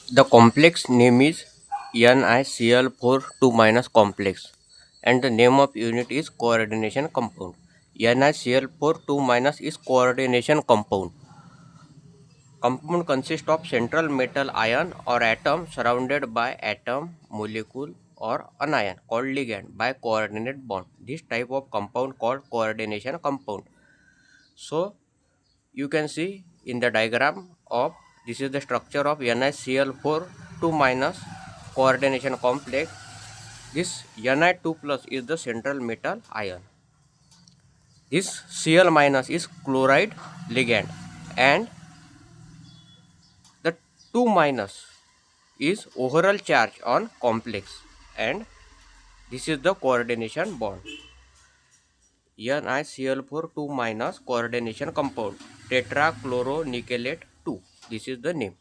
The complex name is NiCl4 2- complex and the name of unit is coordination compound. NiCl4 2- is coordination compound. Compound consists of central metal ion or atom surrounded by atom, molecule or anion called ligand by coordinate bond. This type of compound called coordination compound. So you can see in the diagram of this is the structure of NiCl4 2- coordination complex. This Ni2 plus is the central metal ion. This Cl minus is chloride ligand and the 2- is overall charge on complex and this is the coordination bond. NiCl4 2- coordination compound tetrachloronikelate 2. This is the name.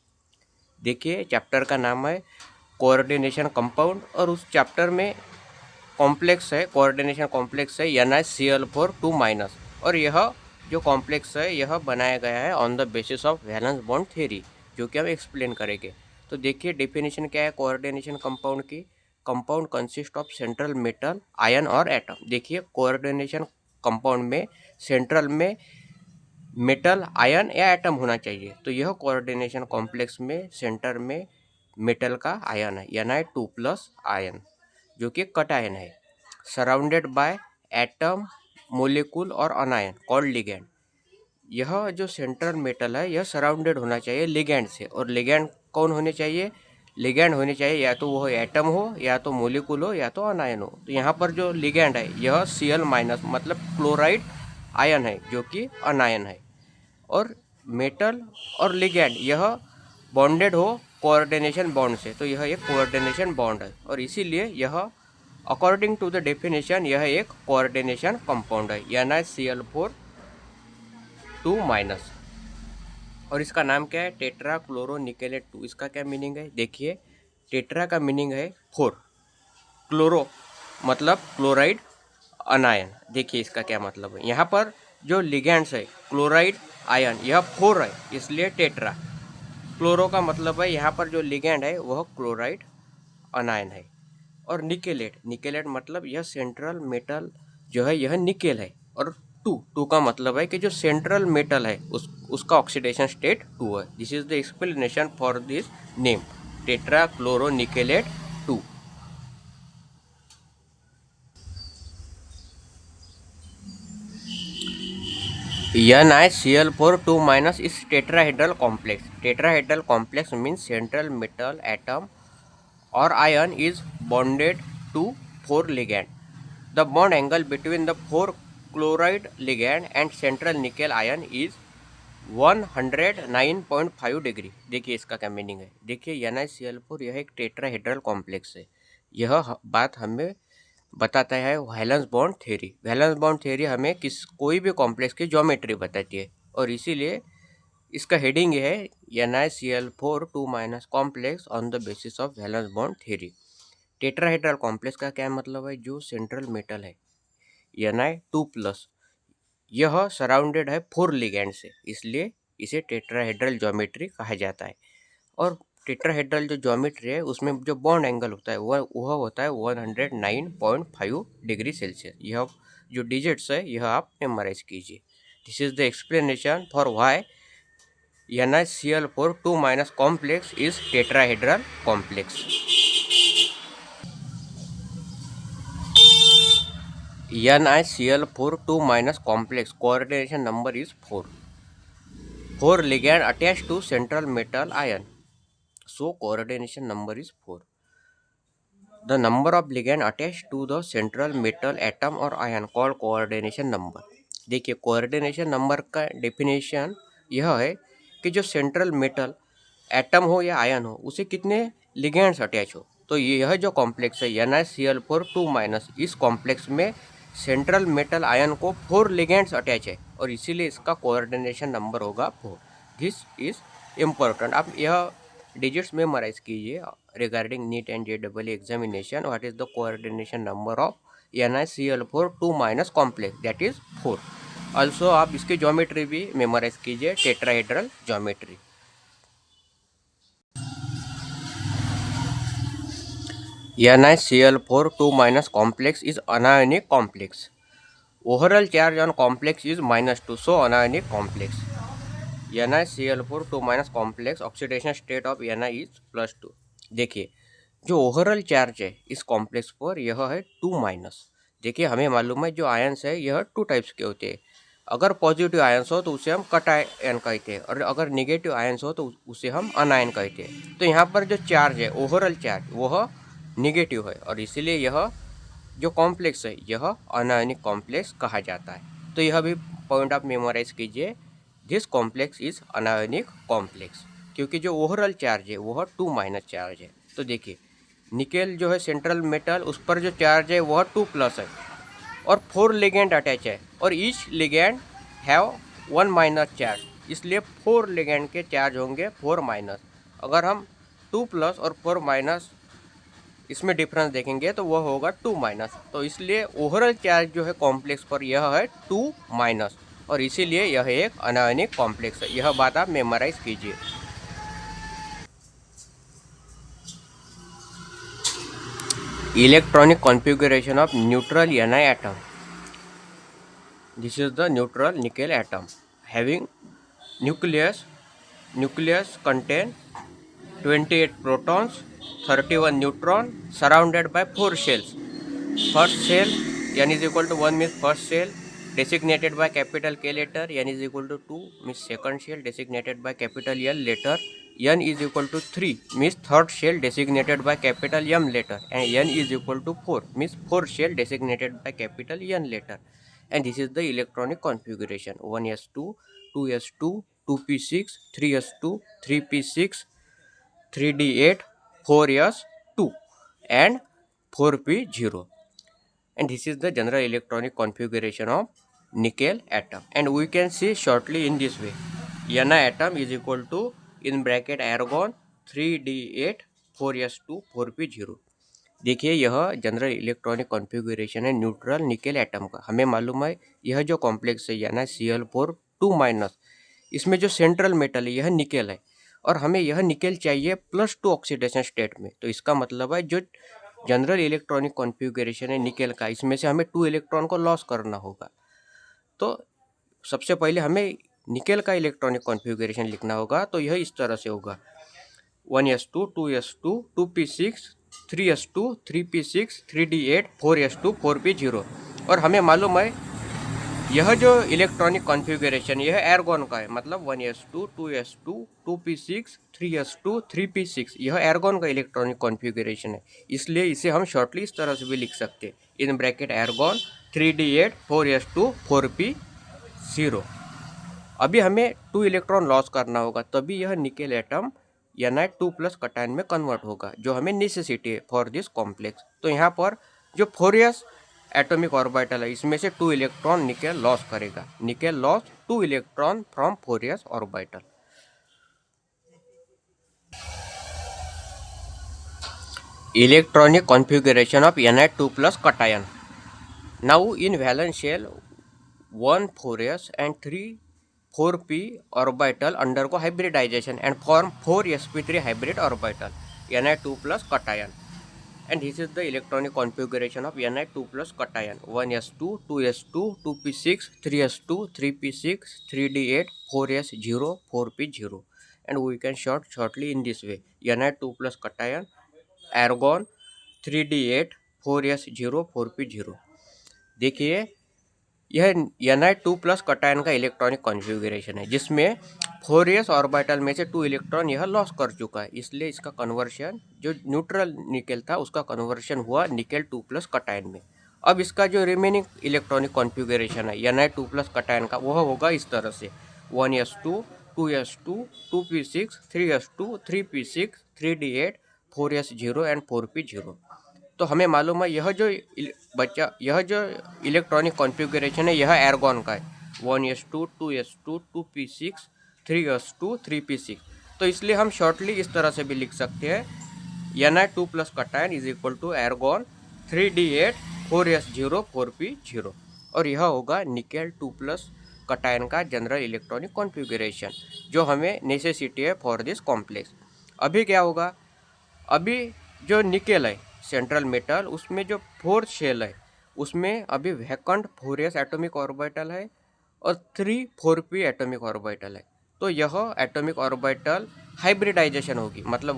देखिए chapter का नाम है coordination compound और उस chapter में complex है coordination complex है NiCl4 2- और यह जो कॉम्प्लेक्स है यह बनाया गया है on the basis of valence bond theory जो कि हम एक्सप्लेन करेंगे। तो देखिए डेफिनेशन क्या है कोऑर्डिनेशन कंपाउंड की। Compound consist of central metal ion और एटम। देखिए कोऑर्डिनेशन कंपाउंड में सेंट्रल में मेटल आयन या एटम होना चाहिए। तो यह कोऑर्डिनेशन कॉम्प्लेक्स में सेंटर में मेटल का आयन है Ni2+ आयन जो कि कट आयन है सराउंडेड बाय एटम मोलिक्यूल और अनायन कॉल्ड लिगैंड। यह जो सेंट्रल मेटल है यह सराउंडेड होना चाहिए लिगैंड से और लिगैंड कौन होने चाहिए? लिगैंड होने चाहिए या तो वो एटम हो या तो मोलिक्यूल हो या तो अनायन हो। तो यहाँ पर जो लिगैंड है यह Cl- मतलब क्लोराइड आयन है जो कि अनायन है और मेटल और लिगैंड यह बॉन्डेड हो कोऑर्डिनेशन बॉन्ड से। तो यह एक कोऑर्डिनेशन बॉन्ड है और इसीलिए यह अकॉर्डिंग टू द डेफिनेशन यह एक कोऑर्डिनेशन कंपाउंड है NiCl4 2- और इसका नाम क्या है? टेट्राक्लोरोनिकेलेट 2। इसका क्या मीनिंग है? देखिए टेट्रा का मीनिंग है 4, क्लोरो मतलब क्लोराइड अनायन। देखिए इसका क्या मतलब है। यहाँ पर जो लिगैंड्स है क्लोराइड आयन यह 4 है इसलिए टेट्रा। क्लोरो का मतलब है यहाँ पर जो लिगैंड है वह क्लोराइड अनायन है और निकेलेट निकेलेट मतलब यह सेंट्रल मेटल जो है यह निकेल है और टू का मतलब है कि जो सेंट्रल मेटल है उसका ऑक्सीडेशन स्टेट 2 है। This is the explanation for this name tetra chloro nickelate 2। NiCl4 2- is tetrahedral complex. Tetrahedral complex means central metal atom or ion is bonded to 4 ligand. The bond angle between the 4 chloride ligand and central nickel ion is 109.5 degree. देखिए इसका क्या meaning है। देखिए NiCl4 यह एक tetrahedral complex है। यह बात हमें बताता है valence bond theory. Valence bond theory हमें कोई भी कॉम्प्लेक्स की ज्योमेट्री बताती है और इसीलिए इसका हेडिंग है NiCl4 2- complex on the basis of valence bond theory. Tetrahedral complex का क्या मतलब है? जो सेंट्रल मेटल है Ni2+ यह सराउंडेड है 4 लिगैंड से इसलिए इसे टेट्राहेड्रल ज्योमेट्री कहा जाता है। और टेट्राहेड्रल जो ज्योमेट्री है उसमें जो बॉन्ड एंगल होता है वह होता है 109.5 डिग्री सेल्सियस। यह जो डिजिट्स है यह आप मेमोराइज कीजिए। This is the explanation for why NiCl4 2- complex is tetrahedral complex. NiCl4 2- complex coordination number is 4. 4 ligand attached to central metal ion. So coordination number is 4. The number of ligand attached to the central metal atom or ion called coordination number. देखिए coordination number का definition यह है कि जो central metal atom हो या ion हो उसे कितने लिगेंड्स अटैच हो। तो यह जो कॉम्प्लेक्स है NiCl4 2- इस कॉम्प्लेक्स में सेंट्रल मेटल आयन को 4 लिगेंड्स अटैच है और इसीलिए इसका कोऑर्डिनेशन नंबर होगा 4। This is important. आप यह डिजिट्स मेमोराइज कीजिए regarding NEET and JEE examination. What is the coordination number of NiCl4 2- complex that is 4। Also आप इसकी ज्योमेट्री भी मेमोराइज कीजिए tetrahedral geometry. NiCl4 2- complex is anionic complex. Overall charge on complex is -2, so anionic complex. NiCl4 2- complex oxidation state of Ni is +2. देखिए जो overall charge है इस complex पर यह है 2-। देखिए हमें मालूम है जो आयंस है यह 2 टाइप्स के होते हैं। अगर पॉजिटिव आयंस हो तो उसे हम कट आयन कहते हैं, और अगर नेगेटिव आयंस हो तो उसे हम अनायन कहते हैं। तो यहाँ पर जो चार्ज है ओवरऑल चार्ज वह निगेटिव है, और इसीलिए यह जो कॉम्प्लेक्स है यह अनायनिक कॉम्प्लेक्स कहा जाता है। तो यह भी पॉइंट आप मेमोराइज कीजिए, this complex is anionic complex, क्योंकि जो ओवरऑल चार्ज है वह 2- चार्ज है। तो देखिए निकेल जो है सेंट्रल मेटल, उस पर जो चार्ज है वह 2+ है, और 4 लिगेंड अटैच है, और ईच लिगेंड हैव 1- चार्ज, इसलिए 4 लिगेंड के चार्ज होंगे 4-। अगर हम 2+ और 4- इसमें डिफरेंस देखेंगे तो वह होगा 2-। तो इसलिए ओवरऑल चार्ज जो है कॉम्प्लेक्स पर यह है 2-, और इसीलिए यह एक अनायनिक कॉम्प्लेक्स है। यह बात आप मेमोराइज कीजिए। Electronic configuration of neutral Ni atom. This is the neutral nickel atom having nucleus contain 28 protons, 31 neutron, surrounded by 4 shells. First cell n is equal to 1 means first cell designated by capital K letter, n is equal to 2 means second shell designated by capital L letter, n is equal to 3 means third shell designated by capital M letter, and n is equal to 4 means fourth shell designated by capital N letter. And this is the electronic configuration: 1s2, 2s2, 2p6, 3s2, 3p6, 3d8, 4s2, and 4p0. And this is the general electronic configuration of nickel atom, and we can see shortly in this way: Ni atom is equal to in bracket argon 3d8 4s2 4p0. देखिए यह general electronic configuration है neutral nickel atom का। हमें मालूम है यह जो complex है NiCl4 2-, इसमें जो सेंट्रल मेटल है यह निकेल है, और हमें यह निकेल चाहिए +2 ऑक्सीडेशन स्टेट में। तो इसका मतलब है जो जनरल इलेक्ट्रॉनिक कॉन्फ़िगरेशन है निकेल का, इसमें से हमें 2 इलेक्ट्रॉन को लॉस करना होगा। तो सबसे पहले हमें निकेल का इलेक्ट्रॉनिक कॉन्फ़िगरेशन लिखना होगा। तो यह इस तरह से होगा: 1s2, 2s2, 2p6, 3s2, 3p6, 3d8, 4s2, 4p0। और हमें मालूम है यह जो इलेक्ट्रॉनिक कॉन्फ़िगरेशन यह एर्गोन का है, मतलब 1s2, 2s2, 2p6, 3s2, 3p6 यह एर्गोन का इलेक्ट्रॉनिक कॉन्फ़िगरेशन है। इसलिए इसे हम शॉर्टली इस तरह से भी लिख सकते हैं: in bracket एर्गोन 3d8 4s2 4p0। अभी हमें 2 इलेक्ट्रॉन लॉस करना होगा, तभी यह निकेल एटम Ni2+ कटायन में कन्वर्ट होगा, जो हमें नेसेसिटी है फॉर दिस कॉम्प्लेक्स। तो यहाँ पर जो 4s एटॉमिक ऑर्बिटल है इसमें से 2 इलेक्ट्रॉन निकेल लॉस करेगा। Nickel loss 2 electron from 4s orbital. Electronic configuration of Ni2+ cation. Now in valence shell 1 4s and 3 4p orbital undergo hybridization and form 4 sp3 hybrid orbital Ni2+ cation. And this is the electronic configuration of Ni2+ cation: 1s2, 2s2, 2p6, 3s2, 3p6, 3d8, 4s0, 4p0. And we can shortly in this way: Ni2+ cation argon 3d8 4s0 4p0। देखिए यह Ni2+ cation का electronic configuration है, जिसमें 4s orbital में से 2 electron यह loss कर चुका है, इसलिए इसका कन्वर्शन जो न्यूट्रल निकेल था उसका कन्वर्शन हुआ निकेल 2+ कटायन में। अब इसका जो रिमेनिंग इलेक्ट्रॉनिक कॉन्फ़िगरेशन है Ni2+ कटायन का वह होगा इस तरह से: 1s2, 2s2, 2p6, 3s2, 3p6, 3d8, 4s0 and 4p0। तो हमें मालूम है यह जो इलेक्ट्रॉनिक कॉन्फ़िगरेशन है यह एर्गोन का है: 1s2, 2s2, 2p6, 3s2, 3p6। तो इसलिए हम शॉर्टली इस तरह से भी लिख सकते हैं: Ni2+ cation is equal to argon 3d8 4s0 4p0। और यह होगा निकेल 2+ कटायन का जनरल इलेक्ट्रॉनिक कॉन्फ़िगरेशन, जो हमें नेसेसिटी है फॉर दिस कॉम्प्लेक्स। अभी क्या होगा, अभी जो निकेल है सेंट्रल मेटल, उसमें जो फोर्थ शेल है उसमें अभी वैकेंट 4s एटॉमिक ऑर्बिटल है और 3 4p एटॉमिक ऑर्बिटल है। तो यह एटॉमिक ऑर्बिटल हाइब्रिडाइजेशन होगी, मतलब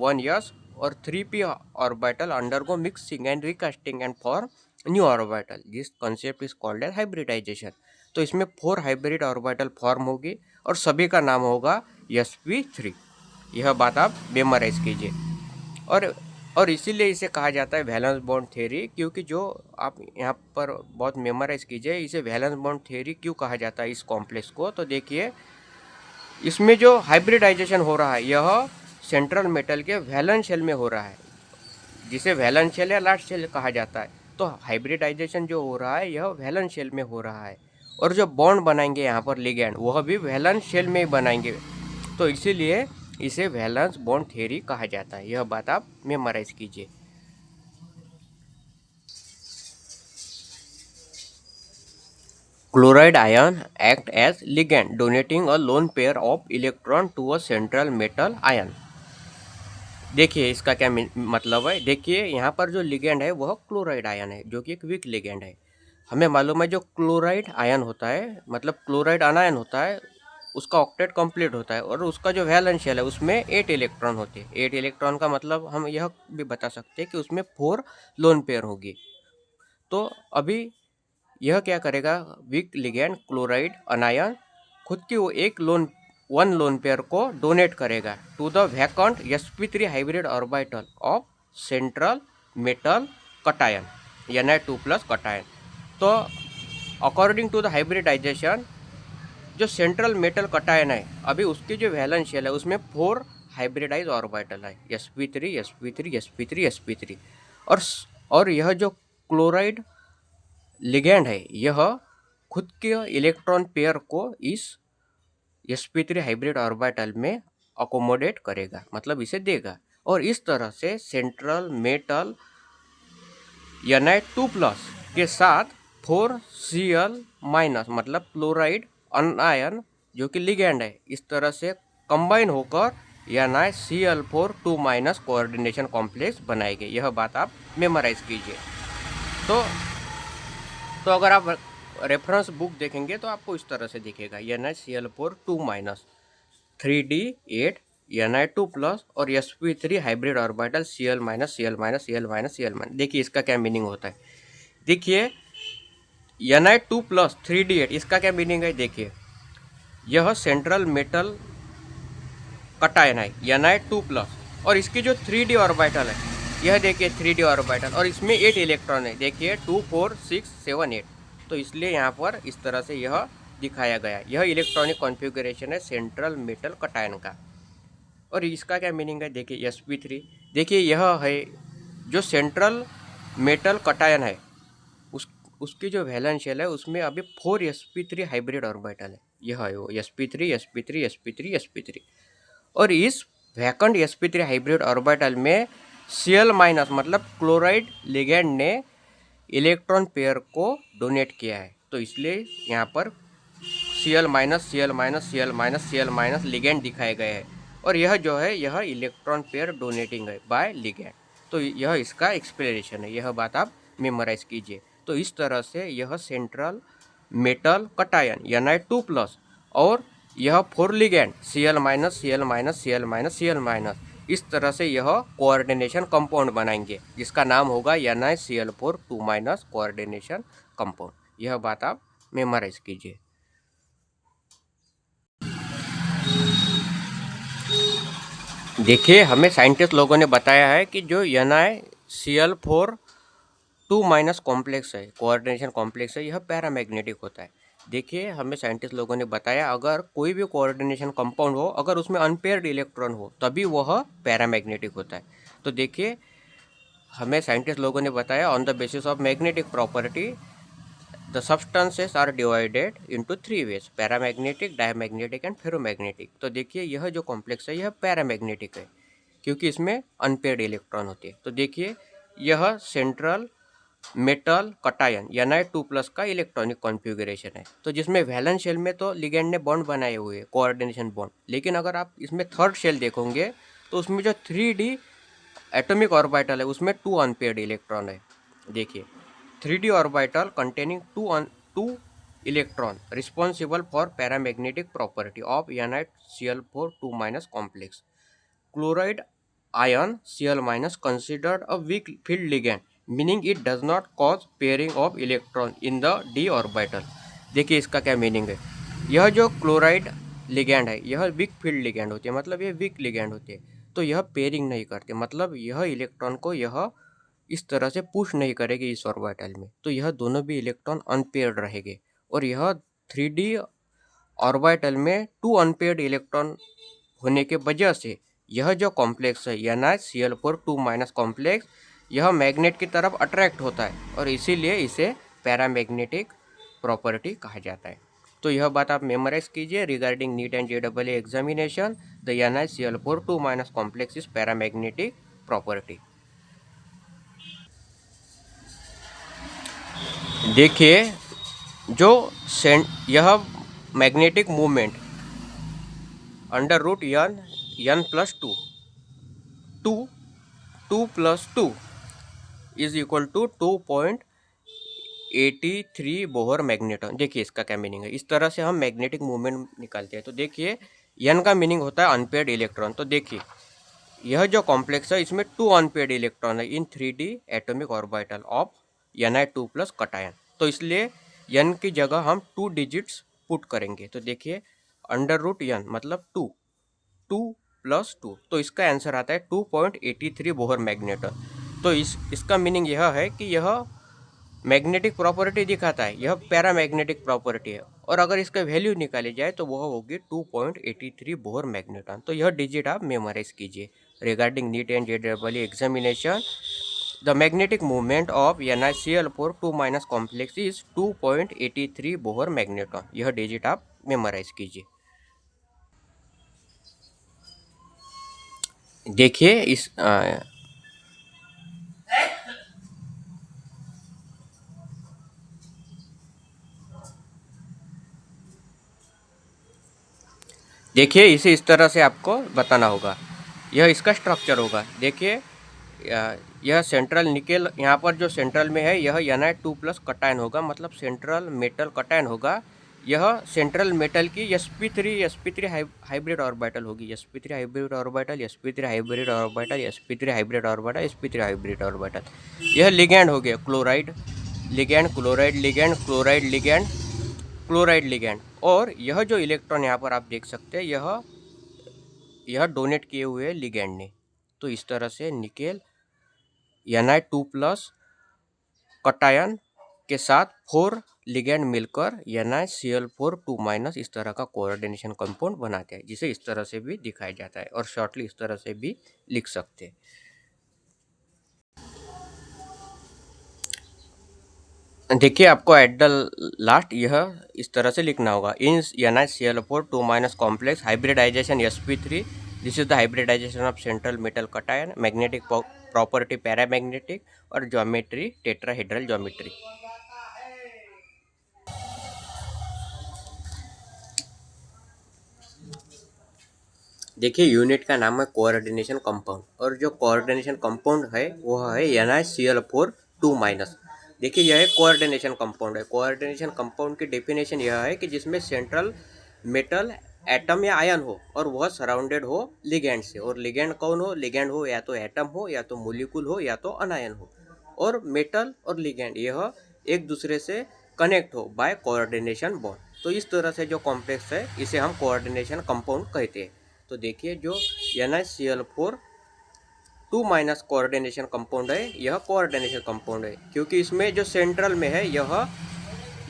1s और 3p orbital undergo mixing and recasting and form new orbital. This concept is called as hybridisation. तो इसमें 4 हाइब्रिड ऑर्बिटल फॉर्म होगी और सभी का नाम होगा sp3। यह बात आप मेमोराइज कीजिए। और इसीलिए इसे कहा जाता है वैलेंस बॉन्ड थ्योरी, क्योंकि जो आप यहाँ पर बहुत मेमोराइज कीजिए, इसे वैलेंस बॉन्ड थ्योरी क्यों कहा जाता है इस कॉम्प्लेक्स को। तो देखिए, इसमें जो हाइब्रिडाइजेशन हो रहा है यह सेंट्रल मेटल के वैलेंस शेल में हो रहा है, जिसे वैलेंस शेल या लास्ट शेल कहा जाता है। तो हाइब्रिडाइजेशन जो हो रहा है यह वैलेंस शेल में हो रहा है, और जो बॉन्ड बनाएंगे यहाँ पर लिगैंड वह भी वैलेंस शेल में ही बनाएंगे। तो इसीलिए इसे वैलेंस बॉन्ड थ्योरी कहा जाता है। यह बात आप मेमोराइज कीजिए। Chloride ion act as ligand, donating a lone pair of electron to a central metal ion। देखिए इसका क्या मतलब है। देखिए यहाँ पर जो लिगेंड है वह क्लोराइड आयन है, जो कि एक वीक लिगेंड है। हमें मालूम है जो क्लोराइड आयन होता है, मतलब क्लोराइड अनायन होता है, उसका ऑक्टेट कंप्लीट होता है और उसका जो वैलेंस शेल है उसमें 8 इलेक्ट्रॉन होते हैं। 8 इलेक्ट्रॉन का मतलब हम यह भी बता सकते हैं कि उसमें 4 लोन पेयर होगी। तो अभी यह क्या करेगा, वीक लिगेंड क्लोराइड अनायन खुद की वो वन लोन पेयर को डोनेट करेगा to the vacant sp3 hybrid orbital of central metal cation Na2+ cation. तो अकॉर्डिंग टू द हाइब्रिडाइजेशन, जो सेंट्रल मेटल कटायन है अभी उसकी जो वैलेंस शेल है उसमें 4 हाइब्रिडाइज ऑर्बिटल है, sp3 sp3 sp3 sp3। और यह जो क्लोराइड लिगैंड है यह खुद के इलेक्ट्रॉन पेयर को इस sp3 हाइब्रिड ऑर्बिटल में अकोमोडेट करेगा, मतलब इसे देगा। और इस तरह से सेंट्रल मेटल Na2+ के साथ 4Cl- मतलब क्लोराइड अनायन जो कि लिगैंड है, इस तरह से कंबाइन होकर NaCl4 2- कोऑर्डिनेशन कॉम्प्लेक्स बनाएंगे। यह बात आप मेमोराइज कीजिए। तो अगर आप रेफरेंस बुक देखेंगे तो आपको इस तरह से दिखेगा NaCl4 2- 3D8 Na2+ और sp3 hybrid orbital Cl- Cl- Cl- Cl-। देखिए इसका क्या मीनिंग होता है। देखिए Na2+ 3D8 इसका क्या मीनिंग है। देखिए यह सेंट्रल मेटल कटायन है Na2+, और इसकी जो 3D ऑर्बिटल है यह देखिए 3D ऑर्बिटल, और इसमें 8 इलेक्ट्रॉन है। देखिए 2 4 6 7 8। तो इसलिए यहाँ पर इस तरह से यह दिखाया गया। यह इलेक्ट्रॉनिक कॉन्फ़िगरेशन है सेंट्रल मेटल कटायन का। और इसका क्या मीनिंग है। देखिए sp3, देखिए यह है जो सेंट्रल मेटल कटायन है उसकी जो वैलेंस शेल है उसमें अभी 4 sp3 हाइब्रिड ऑर्बिटल है। यह है वो sp3 sp3 sp3 sp3। और इस वैकेंट sp3 हाइब्रिड ऑर्बिटल में Cl- मतलब क्लोराइड लिगैंड ने इलेक्ट्रॉन पेयर को डोनेट किया है। तो इसलिए यहाँ पर Cl- Cl- Cl- Cl- ligand दिखाए गए हैं, और यह जो है यह इलेक्ट्रॉन पेयर डोनेटिंग है बाय लिगैंड। तो यह इसका एक्सप्लेनेशन है। यह बात आप मेमोराइज कीजिए। तो इस तरह से यह सेंट्रल मेटल कटायन Na2+, और यह 4 ligand Cl- Cl- Cl- Cl-, इस तरह से यह कोऑर्डिनेशन कंपाउंड बनाएंगे जिसका नाम होगा NaCl4 2- कोऑर्डिनेशन कंपाउंड। यह बात आप मेमोराइज कीजिए। देखिए हमें साइंटिस्ट लोगों ने बताया है कि जो NaCl4 2- कॉम्प्लेक्स है, कोऑर्डिनेशन कॉम्प्लेक्स है, यह पैरामैग्नेटिक होता है। देखिए हमें साइंटिस्ट लोगों ने बताया अगर कोई भी कोऑर्डिनेशन कंपाउंड हो, अगर उसमें अनपेयर्ड इलेक्ट्रॉन हो तभी वह पैरामैग्नेटिक होता है। तो देखिए हमें साइंटिस्ट लोगों ने बताया on the basis of magnetic property the substances are divided into 3 ways, paramagnetic, diamagnetic and ferromagnetic. तो देखिए यह जो कॉम्प्लेक्स है यह पैरामैग्नेटिक है क्योंकि इसमें अनपेयर्ड इलेक्ट्रॉन होते हैं। तो देखिए यह सेंट्रल मेटल कटायन Na2+ का इलेक्ट्रॉनिक कॉन्फ़िगरेशन है। तो जिसमें वैलेंस शेल में तो लिगैंड ने बॉन्ड बनाए हुए कोऑर्डिनेशन बॉन्ड, लेकिन अगर आप इसमें थर्ड शेल देखोगे तो उसमें जो 3D एटॉमिक ऑर्बिटल है उसमें 2 अनपेयर्ड इलेक्ट्रॉन है। देखिए 3d orbital containing 2 electron responsible for paramagnetic property of NiCl4 2- complex. Chloride ion Cl- considered a weak field ligand, meaning it does not cause pairing of electron in the d orbital। देखिए इसका क्या meaning है। यह जो chloride ligand है यह weak field ligand होती है, मतलब ये वीक लिगैंड होती है, तो यह पेयरिंग नहीं करते, मतलब यह इलेक्ट्रॉन को यह इस तरह से पुश नहीं करेगी इस ऑर्बिटल में, तो यह दोनों भी इलेक्ट्रॉन अनपेयर्ड रहेंगे। और यह 3d ऑर्बिटल में 2 अनपेयर्ड इलेक्ट्रॉन होने के वजह से यह जो कॉम्प्लेक्स है NiCl4 2- कॉम्प्लेक्स, यह मैग्नेट की तरफ अट्रैक्ट होता है और इसीलिए इसे पैरामैग्नेटिक प्रॉपर्टी कहा जाता है। तो यह बात आप मेमोराइज कीजिए regarding NEET and JEE examination. The NiCl4 2- complex is paramagnetic property. देखिए जो यह magnetic movement under root n+2 2 2 + 2 is equal to 2.83 Bohr magneton. देखिए इसका क्या मीनिंग है, इस तरह से हम मैग्नेटिक मूवमेंट निकालते हैं। तो देखिए n का मीनिंग होता है अनपेयर्ड इलेक्ट्रॉन। तो देखिए यह जो कॉम्प्लेक्स है इसमें 2 अनपेयर्ड इलेक्ट्रॉन है इन 3d atomic orbital of Ni2+ cation. तो इसलिए n की जगह हम 2 डिजिट्स पुट करेंगे। तो देखिए अंडर रूट n मतलब 2 + 2, तो इसका आंसर आता है 2.83 बोहर मैग्नेटॉन। तो इसका मीनिंग यह है कि यह मैग्नेटिक प्रॉपर्टी दिखाता है, यह पैरामैग्नेटिक प्रॉपर्टी है। और अगर इसका वैल्यू निकाली जाए तो वह होगी 2.83 बोहर मैग्नेटॉन। तो यह डिजिट आप मेमोराइज कीजिए regarding NEET and JEE examination. The magnetic movement of NiCl4 2- complex is 2.83 Bohr magneton. यह डिजिट आप मेमोराइज कीजिए। देखिए देखिए इसे इस तरह से आपको बताना होगा, यह इसका स्ट्रक्चर होगा। देखिए यह सेंट्रल निकेल, यहाँ पर जो सेंट्रल में है यह Ni2+ कटायन होगा, मतलब सेंट्रल मेटल कटायन होगा। यह सेंट्रल मेटल की sp3 हाइब्रिड ऑर्बिटल होगी, sp3 hybrid orbital, sp3 hybrid orbital, sp3 hybrid orbital, sp3 hybrid orbital. यह लिगैंड हो गया chloride ligand, chloride ligand, chloride ligand, chloride ligand. और यह जो इलेक्ट्रॉन यहाँ पर आप देख सकते हैं यह डोनेट किए हुए लिगैंड ने। तो इस तरह से निकेल Ni2+ कटायन के साथ 4 लिगैंड मिलकर NiCl4 2- इस तरह का कोऑर्डिनेशन कंपाउंड बनाते हैं, जिसे इस तरह से भी दिखाया जाता है और शॉर्टली इस तरह से भी लिख सकते हैं। देखिए आपको एट द लास्ट यह इस तरह से लिखना होगा in NiCl4 2- complex hybridization sp3, this is the hybridization of central metal cation, magnetic property paramagnetic और ज्योमेट्री टेट्राहेड्रल ज्योमेट्री। देखिए यूनिट का नाम है कोऑर्डिनेशन कंपाउंड, और जो कोऑर्डिनेशन कंपाउंड है वह है NiCl4 2-। देखिए यह एक कोऑर्डिनेशन कंपाउंड है। कोऑर्डिनेशन कंपाउंड की डेफिनेशन यह है कि जिसमें सेंट्रल मेटल एटम या आयन हो और वह सराउंडेड हो लिगैंड से। और लिगैंड कौन हो, लिगैंड हो या तो एटम हो या तो मोलिक्यूल हो या तो अनायन हो। और मेटल और लिगैंड यह एक दूसरे से कनेक्ट हो बाय कोऑर्डिनेशन बॉन्ड। तो इस तरह से जो कॉम्प्लेक्स है इसे हम कोऑर्डिनेशन कंपाउंड कहते हैं। तो देखिए जो NiCl4 2- कोऑर्डिनेशन कंपाउंड है यह कोऑर्डिनेशन कंपाउंड है, क्योंकि इसमें जो सेंट्रल में है यह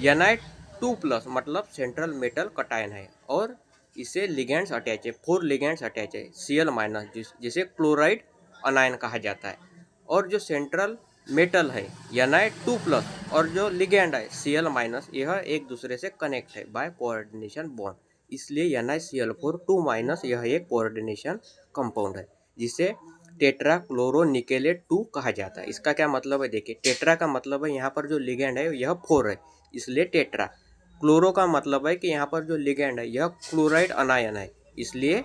Ni2+ मतलब सेंट्रल मेटल कटायन है, और इसे लिगेंड्स अटैच है, 4 लिगेंड्स अटैच है Cl- जिसे क्लोराइड अनायन कहा जाता है। और जो सेंट्रल मेटल है Ni2+ और जो लिगेंड है Cl- यह एक दूसरे से कनेक्ट है बाय कोऑर्डिनेशन बॉन्ड, इसलिए NiCl4 2- यह एक कोऑर्डिनेशन कंपाउंड है जिसे टेट्रा क्लोरो निकेलेट 2 कहा जाता है। इसका क्या मतलब है, देखिए टेट्रा का मतलब है यहाँ पर जो लिगेंड है यह 4 है, इसलिए टेट्रा। क्लोरो का मतलब है कि यहाँ पर जो लिगेंड है यह क्लोराइड अनायन है, इसलिए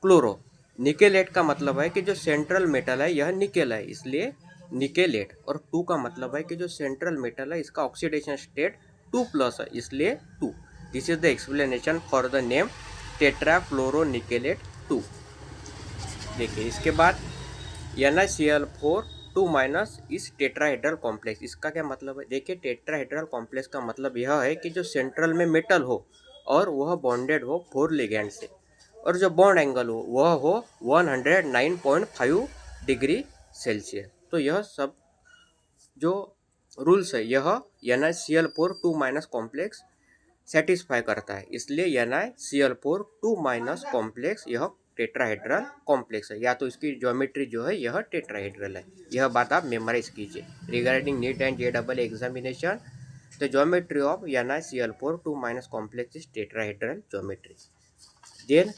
क्लोरो। निकेलेट का मतलब है कि जो सेंट्रल मेटल है यह निकेल है, इसलिए निकेलेट। और 2 का मतलब है कि जो सेंट्रल मेटल है इसका ऑक्सीडेशन स्टेट 2+ है, इसलिए 2। This is the explanation for the name tetrafluoronickelate 2। देखिए इसके बाद NaCl4 2- इस टेट्राहेड्रल कॉम्प्लेक्स, इसका क्या मतलब है? देखिए टेट्राहेड्रल कॉम्प्लेक्स का मतलब यह है कि जो सेंट्रल में मेटल हो और वह बॉन्डेड हो 4 लिगैंड से, और जो बॉन्ड एंगल हो वह हो 109.5 डिग्री सेल्सियस। तो यह सब जो रूल्स है यह NaCl4 2- कॉम्प्लेक्स सेटिस्फाई करता है, इसलिए NaCl4 2- कॉम्प्लेक्स यह टेट्राहेड्रल कॉम्प्लेक्स है, या तो इसकी ज्योमेट्री जो है यह टेट्राहेड्रल है। यह बात आप मेमोराइज कीजिए। Regarding NEET and JEE examination, the geometry of NaCl4 2- complex is tetrahedral geometry. Then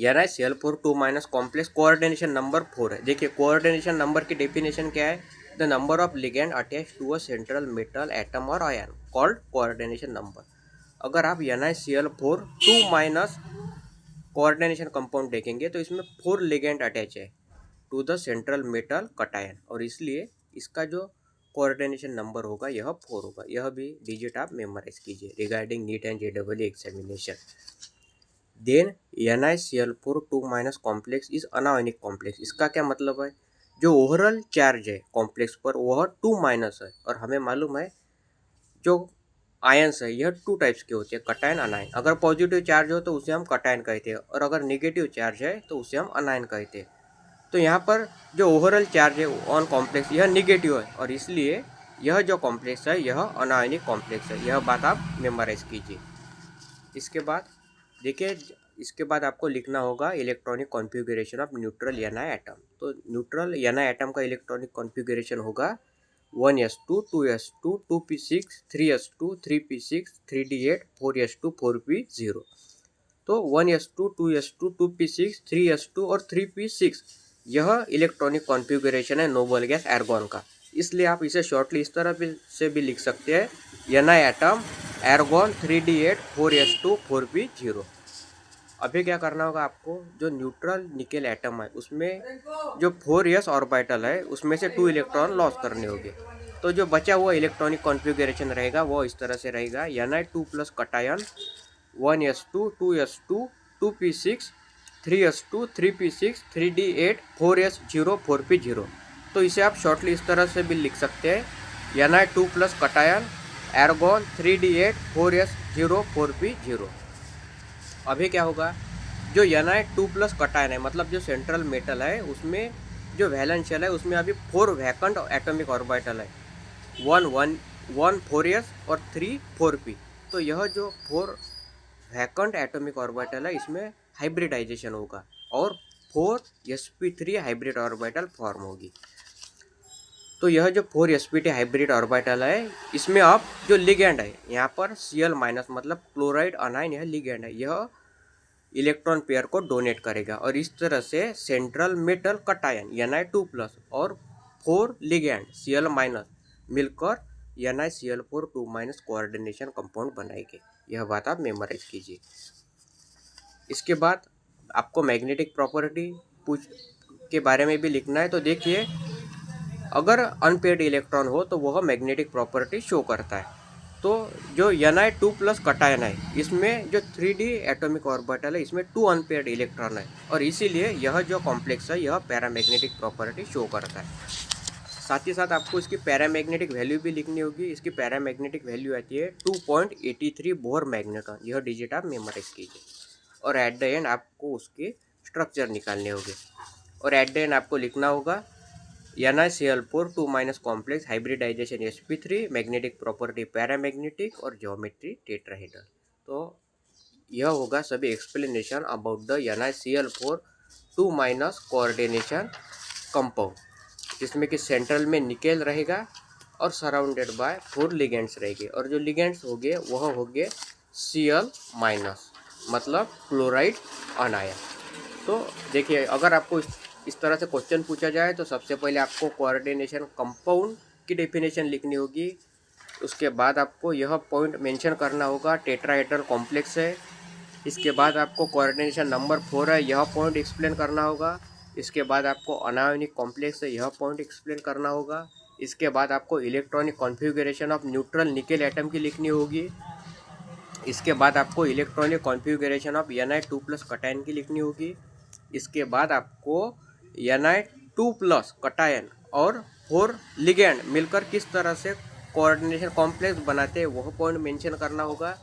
NaCl4 2- complex coordination number 4 है। देखिए कोऑर्डिनेशन नंबर की डेफिनेशन क्या है? The number of ligand attach to a central metal atom और ion called coordination number. अगर आप NaCl4 2- coordination compound देखेंगे तो इसमें 4 लिगेंड अटैच है to the central metal cation, और इसलिए इसका जो कोऑर्डिनेशन नंबर होगा यह 4 होगा। यह भी डिजिट आप मेमोराइज कीजिए regarding NEET and JEE examination. Then NaCl4 2- complex is anionic complex. इसका क्या मतलब है? जो ओवरऑल चार्ज है कॉम्प्लेक्स पर वह 2- है, और हमें मालूम है जो आयंस है यह 2 टाइप्स के होते हैं, कटायन अनायन। अगर पॉजिटिव चार्ज हो तो उसे हम कटायन कहते हैं, और अगर नेगेटिव चार्ज है तो उसे हम अनायन कहते हैं। तो यहाँ पर जो ओवरऑल चार्ज है ऑन कॉम्प्लेक्स यह निगेटिव है, और इसलिए यह जो कॉम्प्लेक्स है यह अनायोनिक कॉम्प्लेक्स है। यह बात आप मेमोराइज कीजिए। इसके बाद देखिए, इसके बाद आपको लिखना होगा electronic configuration of neutral Ni atom. तो न्यूट्रल Ni एटम का इलेक्ट्रॉनिक कॉन्फ़िगरेशन होगा 1s2 2s2 2p6 3s2 3p6 3d8 4s2 4p0। तो 1s2 2s2 2p6 3s2 और 3p6 यह इलेक्ट्रॉनिक कॉन्फ़िगरेशन है नोबल गैस एर्गॉन का। इसलिए आप इसे शॉर्टली इस तरह से भी लिख सकते हैं Ni atom एर्गॉन 3d8 4s2 4p0। अभी क्या करना होगा आपको, जो न्यूट्रल निकेल एटम है उसमें जो 4s ऑर्बिटल है उसमें से 2 इलेक्ट्रॉन लॉस करने होंगे। तो जो बचा हुआ इलेक्ट्रॉनिक कॉन्फ़िगरेशन रहेगा वो इस तरह से रहेगा Ni2+ cation 1s2 2s2 2p6 3s2 3p6 3d8 4s0 4p0। तो इसे आप शॉर्टली इस तरह से भी लिख सकते हैं Ni2+ cation एर्गॉन 3d8 4s0 4p0। अभी क्या होगा, जो Ni2+ कटायन है मतलब जो सेंट्रल मेटल है उसमें जो वैलेंस शेल है उसमें अभी 4 वैकेंट एटॉमिक ऑर्बिटल है, 1 4s और 3 4p। तो यह जो 4 वैकेंट एटॉमिक ऑर्बिटल है इसमें हाइब्रिडाइजेशन होगा और 4sp3 हाइब्रिड ऑर्बिटल फॉर्म होगी। तो यह जो 4sp3 हाइब्रिड ऑर्बिटल है इसमें अब जो लिगेंड है यहाँ पर Cl- मतलब क्लोराइड अनायन, यह लिगेंड है, यह इलेक्ट्रॉन पेयर को डोनेट करेगा, और इस तरह से सेंट्रल मेटल कटायन Ni2+ और 4 लिगेंड Cl- मिलकर NaCl4 2- कोऑर्डिनेशन कंपाउंड बनाएंगे। यह बात आप मेमोराइज कीजिए। इसके बाद आपको मैग्नेटिक प्रॉपर्टी पूछ के बारे में भी लिखना है। तो देखिए, अगर अनपेयर्ड इलेक्ट्रॉन हो तो वह मैग्नेटिक प्रॉपर्टी शो करता है। तो जो Ni2+ कटायन है इसमें जो 3d एटॉमिक ऑर्बिटल है इसमें 2 अनपेयर्ड इलेक्ट्रॉन है, और इसीलिए यह जो कॉम्प्लेक्स है यह पैरामैग्नेटिक प्रॉपर्टी शो करता है। साथ ही साथ आपको इसकी पैरामैग्नेटिक वैल्यू भी लिखनी होगी। इसकी पैरामैग्नेटिक वैल्यू आती है 2.83 बोर मैग्नेटॉन। यह डिजिट आप मेमोराइज कीजिए, और एट द एंड आपको उसके स्ट्रक्चर निकालने होंगे, और एट द एंड आपको लिखना होगा NaCl4 2- complex hybridization sp3 magnetic property paramagnetic और ज्योमेट्री टेट्राहेड्रल। तो यह होगा सभी explanation about the NaCl4 2- coordination compound, जिसमें कि सेंट्रल में निकेल रहेगा और सराउंडेड बाय 4 लिगेंड्स रहेंगे, और जो लिगेंड्स होंगे वह होंगे Cl- मतलब क्लोराइड अनायन। तो देखिए, अगर आपको इस तरह से क्वेश्चन पूछा जाए तो सबसे पहले आपको कोऑर्डिनेशन कंपाउंड की डेफिनेशन लिखनी होगी। उसके बाद आपको यह पॉइंट मेंशन करना होगा टेट्राहेड्रल कॉम्प्लेक्स है, इसके बाद आपको कोऑर्डिनेशन नंबर 4 है, यह पॉइंट एक्सप्लेन करना होगा। इसके बाद आपको अनायोनिक कॉम्प्लेक्स है, यह पॉइंट एक्सप्लेन करना होगा। इसके बाद आपको electronic configuration of neutral nickel atom की लिखनी होगी। इसके बाद आपको electronic configuration of Ni2+ cation की लिखनी होगी। इसके बाद आपको Ni2+ कटायन और 4 लिगेंड मिलकर किस तरह से कोऑर्डिनेशन कॉम्प्लेक्स बनाते हैं वह पॉइंट मेंशन करना होगा।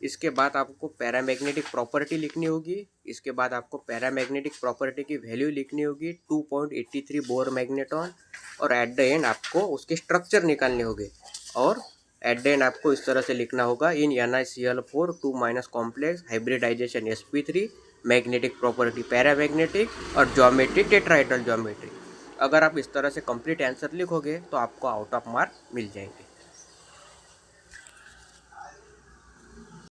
इसके बाद आपको पैरामैग्नेटिक प्रॉपर्टी लिखनी होगी। इसके बाद आपको पैरामैग्नेटिक प्रॉपर्टी की वैल्यू लिखनी होगी 2.83 बोर मैग्नेटॉन, और एट द एंड आपको उसके स्ट्रक्चर निकालने होंगे। और एट द एंड आपको इस तरह से लिखना होगा in NiCl4 2- complex hybridization sp3 magnetic property paramagnetic और ज्योमेट्री टेट्राहेड्रल ज्योमेट्री। अगर आप इस तरह से कंप्लीट आंसर लिखोगे तो आपको आउट ऑफ मार्क मिल जाएंगे।